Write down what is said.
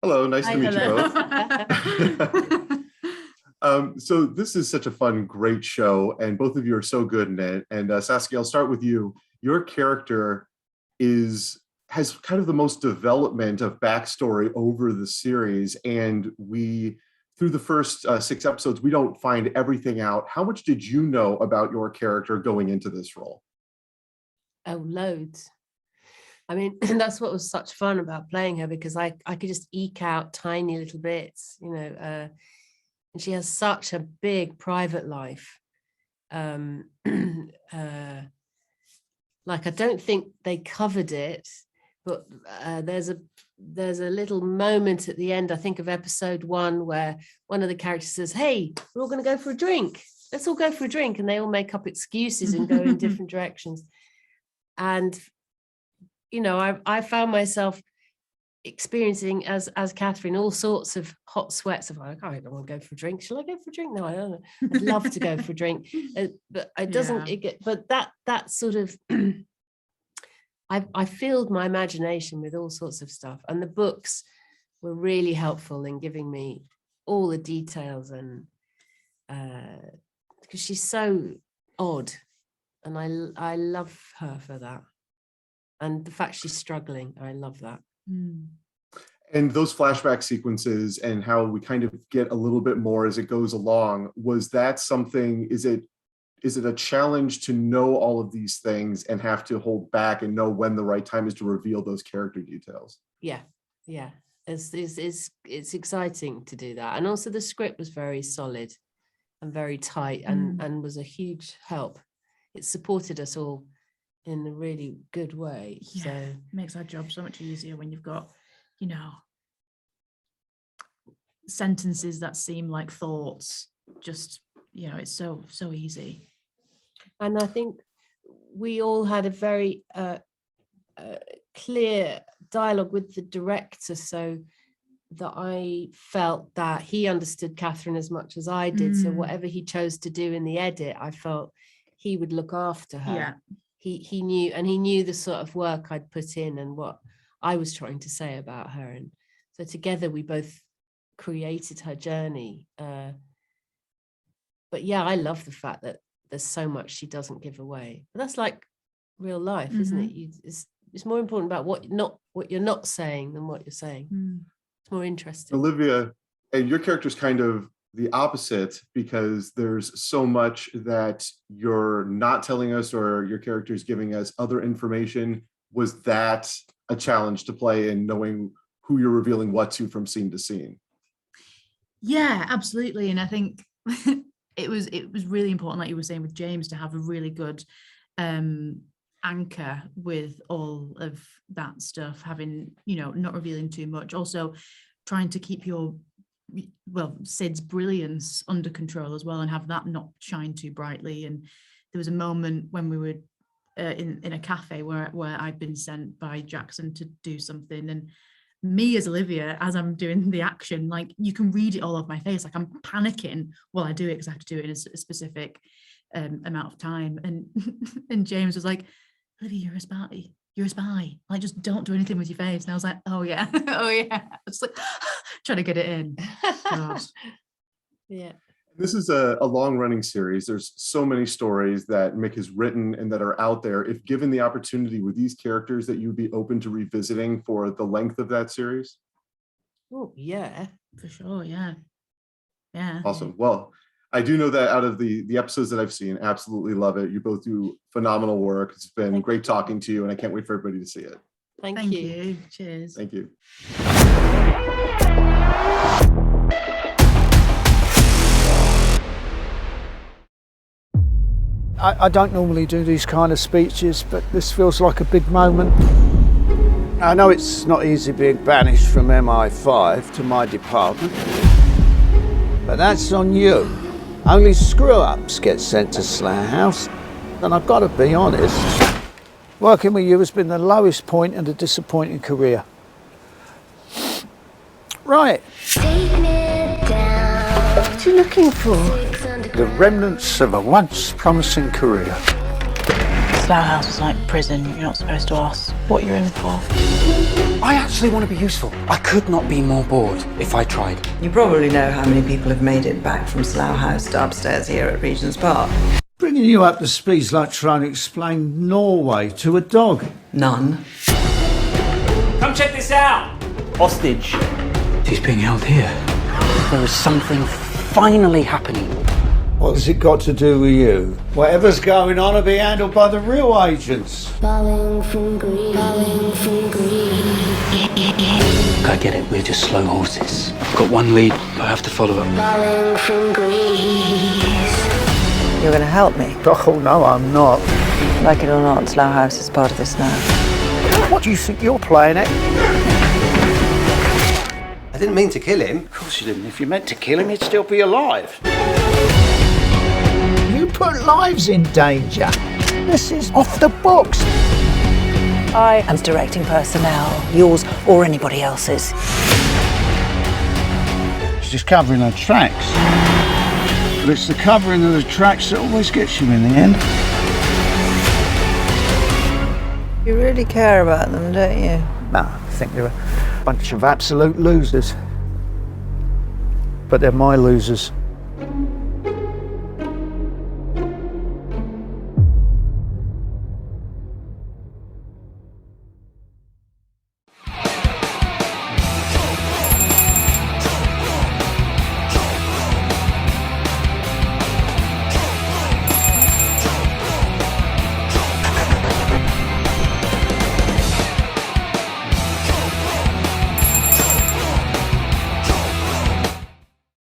Hello, nice Hi, to meet hello. you both. So this is such a fun, great show, and both of you are so good in it. And Saskia, I'll start with you. Your character has kind of the most development of backstory over the series, and through the first 6 episodes, we don't find everything out. How much did you know about your character going into this role? Oh, loads. I mean, that's what was such fun about playing her, because I could just eke out tiny little bits, and she has such a big private life. Like, I don't think they covered it, but there's a little moment at the end, I think, of episode 1, where one of the characters says, "Hey, we're all going to go for a drink. Let's all go for a drink," and they all make up excuses and go in different directions. And I found myself experiencing as Catherine all sorts of hot sweats of, like, I don't want to go for a drink. Shall I go for a drink? No, I don't know. I'd love to go for a drink, but it doesn't. Yeah. But that sort of I filled my imagination with all sorts of stuff, and the books were really helpful in giving me all the details, and because she's so odd, and I love her for that. And the fact she's struggling, I love that. And those flashback sequences and how we kind of get a little bit more as it goes along, was that something, is it a challenge to know all of these things and have to hold back and know when the right time is to reveal those character details? Yeah. It's exciting to do that. And also the script was very solid and very tight, and was a huge help. It supported us all in a really good way. Yeah, So makes our job so much easier when you've got, sentences that seem like thoughts. Just, it's so easy. And I think we all had a very clear dialogue with the director, so that I felt that he understood Catherine as much as I did. So whatever he chose to do in the edit, I felt he would look after her. Yeah. He knew the sort of work I'd put in and what I was trying to say about her. And so together we both created her journey. But yeah, I love the fact that there's so much she doesn't give away. But that's like real life, isn't it? It's more important about what you're not saying than what you're saying. It's more interesting. Olivia, and your character's kind of the opposite, because there's so much that you're not telling us, or your character's giving us other information. Was that a challenge to play in knowing who you're revealing what to from scene to scene? Yeah, absolutely. And I think it was really important, like you were saying with James, to have a really good anchor with all of that stuff, having, not revealing too much, also trying to keep Sid's brilliance under control as well, and have that not shine too brightly. And there was a moment when we were in a cafe where I'd been sent by Jackson to do something, and me as Olivia, as I'm doing the action, like, you can read it all over my face, like I'm panicking while I do it, because I have to do it in a specific amount of time. And James was like, "Olivia, you're a spy, like, just don't do anything with your face." And I was like, oh yeah. I was like trying to get it in. God. Yeah. This is a long-running series. There's so many stories that Mick has written and that are out there. If given the opportunity, were these characters that you'd be open to revisiting for the length of that series? Oh yeah, For sure. Yeah. Awesome. Well, I do know that out of the episodes that I've seen, absolutely love it. You both do phenomenal work. It's been great talking to you, and I can't wait for everybody to see it. Thank you. you. Cheers. Thank you. I don't normally do these kind of speeches, but this feels like a big moment. I know it's not easy being banished from MI5 to my department, but that's on you. Only screw-ups get sent to Slayer House, and I've got to be honest, working with you has been the lowest point in a disappointing career. Right. What are you looking for? The remnants of a once promising career. Slough House was like prison. You're not supposed to ask what you're in for. I actually want to be useful. I could not be more bored if I tried. You probably know how many people have made it back from Slough House to upstairs here at Regent's Park. Bringing you up to speed's like trying to explain Norway to a dog. None. Come check this out! Hostage. She's being held here. There is something finally happening. What's it got to do with you? Whatever's going on will be handled by the real agents. Falling from green, falling from green. I get it, we're just slow horses. I've got one lead, but I have to follow it. Falling from grease. You're going to help me? Oh, no, I'm not. Like it or not, Slough House is part of this now. What do you think you're playing at? I didn't mean to kill him. Of course you didn't. If you meant to kill him, he'd still be alive. You put lives in danger. This is off the books. I am directing personnel, yours or anybody else's. She's just covering her tracks. But it's the covering of the tracks that always gets you in the end. You really care about them, don't you? No, I think they're a bunch of absolute losers. But they're my losers.